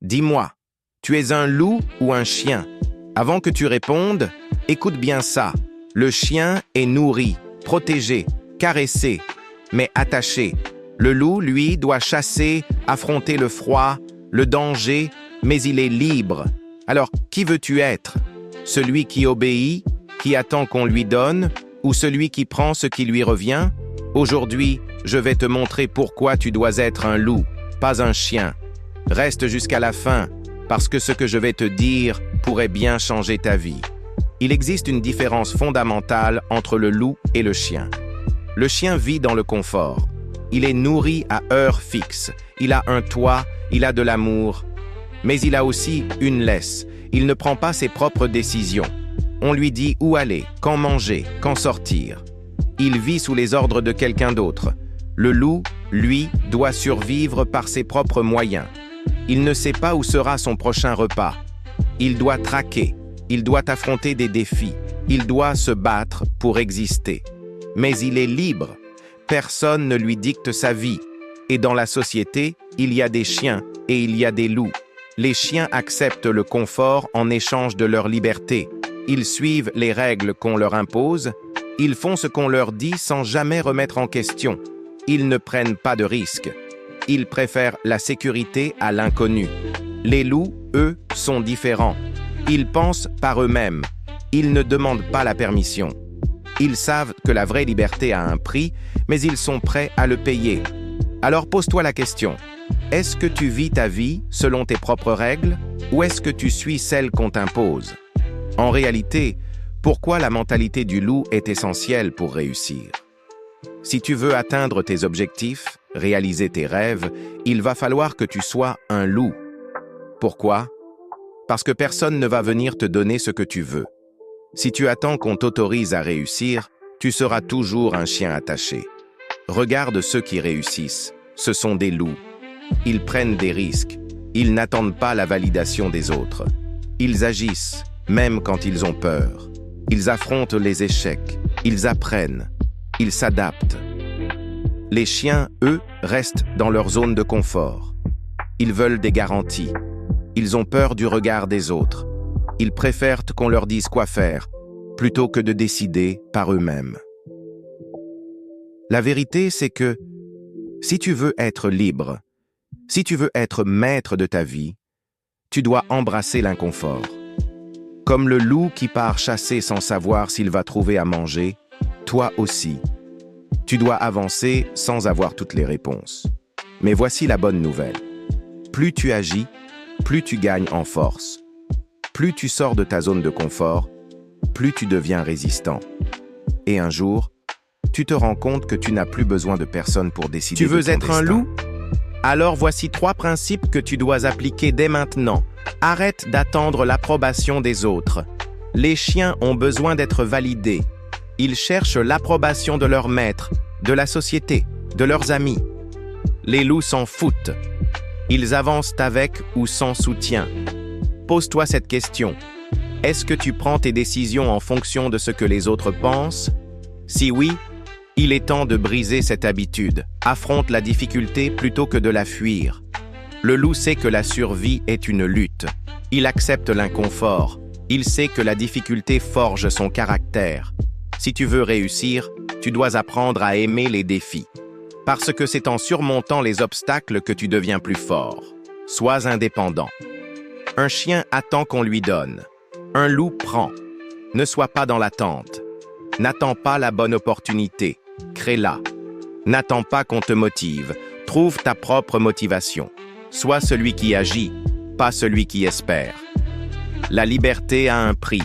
Dis-moi, tu es un loup ou un chien? Avant que tu répondes, écoute bien ça. Le chien est nourri, protégé, caressé, mais attaché. Le loup, lui, doit chasser, affronter le froid, le danger, mais il est libre. Alors, qui veux-tu être? Celui qui obéit, qui attend qu'on lui donne, ou celui qui prend ce qui lui revient? Aujourd'hui, je vais te montrer pourquoi tu dois être un loup, pas un chien. Reste jusqu'à la fin, parce que ce que je vais te dire pourrait bien changer ta vie. Il existe une différence fondamentale entre le loup et le chien. Le chien vit dans le confort. Il est nourri à heure fixe. Il a un toit, il a de l'amour. Mais il a aussi une laisse. Il ne prend pas ses propres décisions. On lui dit où aller, quand manger, quand sortir. Il vit sous les ordres de quelqu'un d'autre. Le loup, lui, doit survivre par ses propres moyens. Il ne sait pas où sera son prochain repas. Il doit traquer. Il doit affronter des défis. Il doit se battre pour exister. Mais il est libre. Personne ne lui dicte sa vie. Et dans la société, il y a des chiens et il y a des loups. Les chiens acceptent le confort en échange de leur liberté. Ils suivent les règles qu'on leur impose. Ils font ce qu'on leur dit sans jamais remettre en question. Ils ne prennent pas de risques. Ils préfèrent la sécurité à l'inconnu. Les loups, eux, sont différents. Ils pensent par eux-mêmes. Ils ne demandent pas la permission. Ils savent que la vraie liberté a un prix, mais ils sont prêts à le payer. Alors pose-toi la question. Est-ce que tu vis ta vie selon tes propres règles ou est-ce que tu suis celles qu'on t'impose? En réalité, pourquoi la mentalité du loup est essentielle pour réussir? Si tu veux atteindre tes objectifs, réaliser tes rêves, il va falloir que tu sois un loup. Pourquoi? Parce que personne ne va venir te donner ce que tu veux. Si tu attends qu'on t'autorise à réussir, tu seras toujours un chien attaché. Regarde ceux qui réussissent. Ce sont des loups. Ils prennent des risques. Ils n'attendent pas la validation des autres. Ils agissent, même quand ils ont peur. Ils affrontent les échecs. Ils apprennent. Ils s'adaptent. Les chiens, eux, restent dans leur zone de confort. Ils veulent des garanties. Ils ont peur du regard des autres. Ils préfèrent qu'on leur dise quoi faire, plutôt que de décider par eux-mêmes. La vérité, c'est que si tu veux être libre, si tu veux être maître de ta vie, tu dois embrasser l'inconfort. Comme le loup qui part chasser sans savoir s'il va trouver à manger, toi aussi. Tu dois avancer sans avoir toutes les réponses. Mais voici la bonne nouvelle. Plus tu agis, plus tu gagnes en force. Plus tu sors de ta zone de confort, plus tu deviens résistant. Et un jour, tu te rends compte que tu n'as plus besoin de personne pour décider de ton destin. Tu veux être un loup? Alors voici 3 principes que tu dois appliquer dès maintenant. Arrête d'attendre l'approbation des autres. Les chiens ont besoin d'être validés. Ils cherchent l'approbation de leur maître, de la société, de leurs amis. Les loups s'en foutent. Ils avancent avec ou sans soutien. Pose-toi cette question. Est-ce que tu prends tes décisions en fonction de ce que les autres pensent? Si oui, il est temps de briser cette habitude. Affronte la difficulté plutôt que de la fuir. Le loup sait que la survie est une lutte. Il accepte l'inconfort. Il sait que la difficulté forge son caractère. Si tu veux réussir, tu dois apprendre à aimer les défis. Parce que c'est en surmontant les obstacles que tu deviens plus fort. Sois indépendant. Un chien attend qu'on lui donne. Un loup prend. Ne sois pas dans l'attente. N'attends pas la bonne opportunité. Crée-la. N'attends pas qu'on te motive. Trouve ta propre motivation. Sois celui qui agit, pas celui qui espère. La liberté a un prix,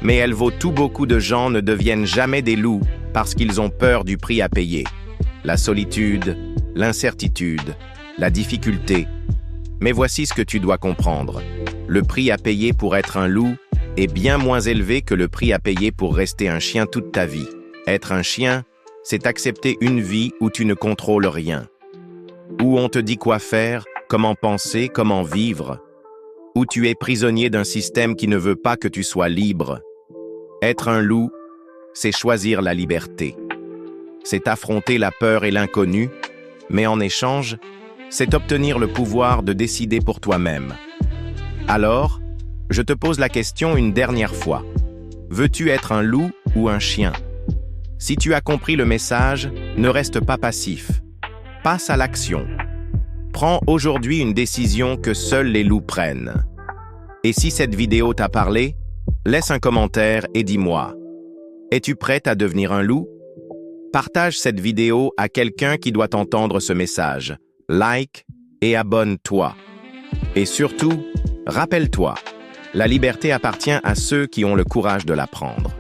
mais elle vaut tout. Beaucoup de gens ne deviennent jamais des loups parce qu'ils ont peur du prix à payer. La solitude, l'incertitude, la difficulté. Mais voici ce que tu dois comprendre. Le prix à payer pour être un loup est bien moins élevé que le prix à payer pour rester un chien toute ta vie. Être un chien, c'est accepter une vie où tu ne contrôles rien. Où on te dit quoi faire, comment penser, comment vivre. Où tu es prisonnier d'un système qui ne veut pas que tu sois libre. Être un loup, c'est choisir la liberté. C'est affronter la peur et l'inconnu, mais en échange, c'est obtenir le pouvoir de décider pour toi-même. Alors, je te pose la question une dernière fois. Veux-tu être un loup ou un chien? Si tu as compris le message, ne reste pas passif. Passe à l'action. Prends aujourd'hui une décision que seuls les loups prennent. Et si cette vidéo t'a parlé, laisse un commentaire et dis-moi. Es-tu prête à devenir un loup? Partage cette vidéo à quelqu'un qui doit entendre ce message. Like et abonne-toi. Et surtout, rappelle-toi, la liberté appartient à ceux qui ont le courage de la prendre.